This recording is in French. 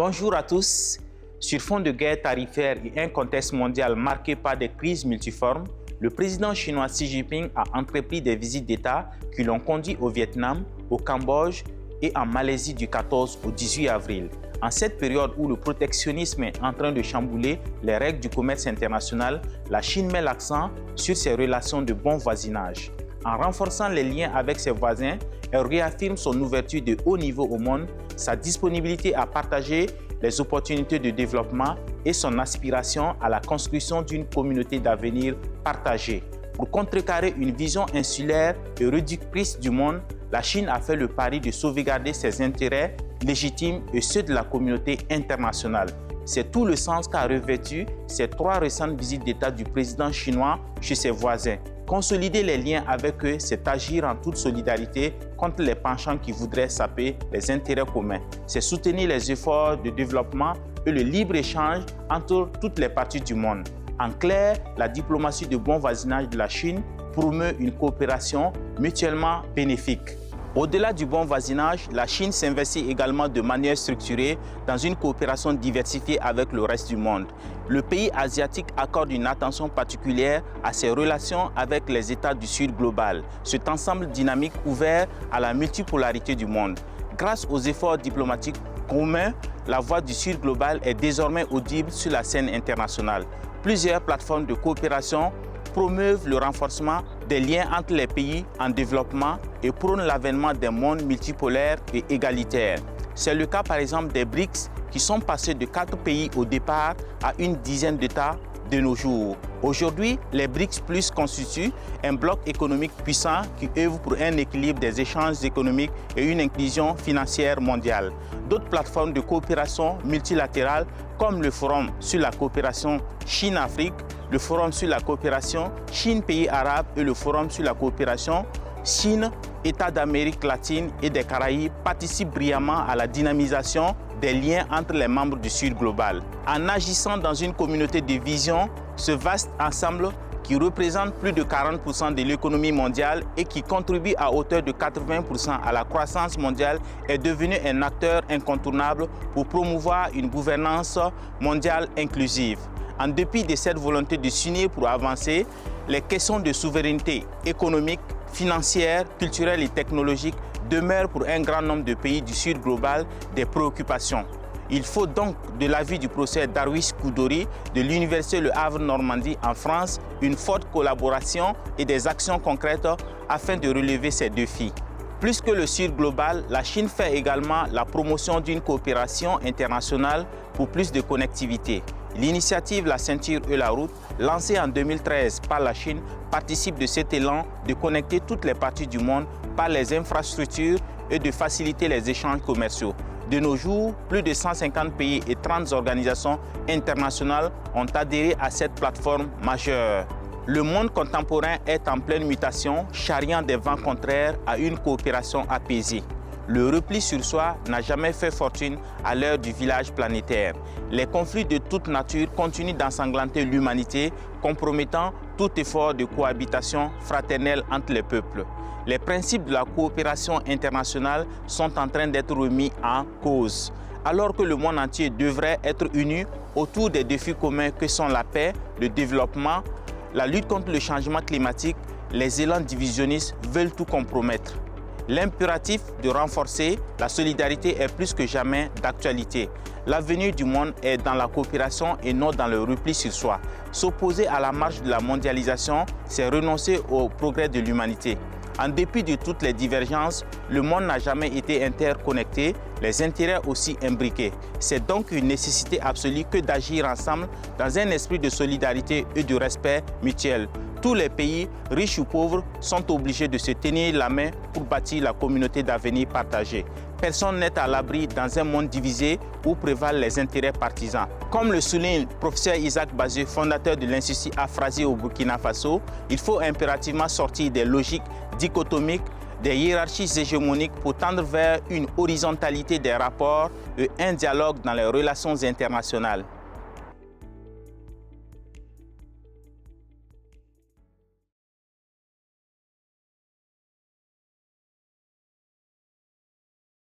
Bonjour à tous. Sur fond de guerre tarifaire et un contexte mondial marqué par des crises multiformes, le président chinois Xi Jinping a entrepris des visites d'État qui l'ont conduit au Vietnam, au Cambodge et en Malaisie du 14 au 18 avril. En cette période où le protectionnisme est en train de chambouler les règles du commerce international, la Chine met l'accent sur ses relations de bon voisinage. En renforçant les liens avec ses voisins, elle réaffirme son ouverture de haut niveau au monde, sa disponibilité à partager les opportunités de développement et son aspiration à la construction d'une communauté d'avenir partagée. Pour contrecarrer une vision insulaire et réductrice du monde, la Chine a fait le pari de sauvegarder ses intérêts légitimes et ceux de la communauté internationale. C'est tout le sens qu'a revêtu ces 3 récentes visites d'État du président chinois chez ses voisins. Consolider les liens avec eux, c'est agir en toute solidarité contre les penchants qui voudraient saper les intérêts communs. C'est soutenir les efforts de développement et le libre-échange entre toutes les parties du monde. En clair, la diplomatie de bon voisinage de la Chine promeut une coopération mutuellement bénéfique. Au-delà du bon voisinage, la Chine s'investit également de manière structurée dans une coopération diversifiée avec le reste du monde. Le pays asiatique accorde une attention particulière à ses relations avec les États du Sud global, cet ensemble dynamique ouvert à la multipolarité du monde. Grâce aux efforts diplomatiques communs, la voix du Sud global est désormais audible sur la scène internationale. Plusieurs plateformes de coopération promeuvent le renforcement des liens entre les pays en développement et prônent l'avènement d'un monde multipolaire et égalitaire. C'est le cas par exemple des BRICS qui sont passés de 4 pays au départ à une dizaine d'États de nos jours. Aujourd'hui, les BRICS Plus constituent un bloc économique puissant qui œuvre pour un équilibre des échanges économiques et une inclusion financière mondiale. D'autres plateformes de coopération multilatérale comme le Forum sur la coopération Chine-Afrique, le Forum sur la coopération Chine-Pays arabes et le Forum sur la coopération Chine-États d'Amérique latine et des Caraïbes participent brillamment à la dynamisation des liens entre les membres du Sud global. En agissant dans une communauté de vision, ce vaste ensemble qui représente plus de 40% de l'économie mondiale et qui contribue à hauteur de 80% à la croissance mondiale est devenu un acteur incontournable pour promouvoir une gouvernance mondiale inclusive. En dépit de cette volonté de s'unir pour avancer, les questions de souveraineté économique, financière, culturelle et technologique demeurent pour un grand nombre de pays du Sud global des préoccupations. Il faut donc, de l'avis du professeur Darwish Koudori de l'Université Le Havre-Normandie en France, une forte collaboration et des actions concrètes afin de relever ces défis. Plus que le Sud global, la Chine fait également la promotion d'une coopération internationale pour plus de connectivité. L'initiative La Ceinture et la Route, lancée en 2013 par la Chine, participe de cet élan de connecter toutes les parties du monde par les infrastructures et de faciliter les échanges commerciaux. De nos jours, plus de 150 pays et 30 organisations internationales ont adhéré à cette plateforme majeure. Le monde contemporain est en pleine mutation, charriant des vents contraires à une coopération apaisée. Le repli sur soi n'a jamais fait fortune à l'heure du village planétaire. Les conflits de toute nature continuent d'ensanglanter l'humanité, compromettant tout effort de cohabitation fraternelle entre les peuples. Les principes de la coopération internationale sont en train d'être remis en cause. Alors que le monde entier devrait être uni autour des défis communs que sont la paix, le développement, la lutte contre le changement climatique, les élans divisionnistes veulent tout compromettre. L'impératif de renforcer la solidarité est plus que jamais d'actualité. L'avenir du monde est dans la coopération et non dans le repli sur soi. S'opposer à la marche de la mondialisation, c'est renoncer au progrès de l'humanité. En dépit de toutes les divergences, le monde n'a jamais été interconnecté, les intérêts aussi imbriqués. C'est donc une nécessité absolue que d'agir ensemble dans un esprit de solidarité et de respect mutuel. Tous les pays, riches ou pauvres, sont obligés de se tenir la main pour bâtir la communauté d'avenir partagée. Personne n'est à l'abri dans un monde divisé où prévalent les intérêts partisans. Comme le souligne le professeur Isaac Bazue, fondateur de l'Institut Afrasie au Burkina Faso, il faut impérativement sortir des logiques dichotomiques, des hiérarchies hégémoniques pour tendre vers une horizontalité des rapports et un dialogue dans les relations internationales.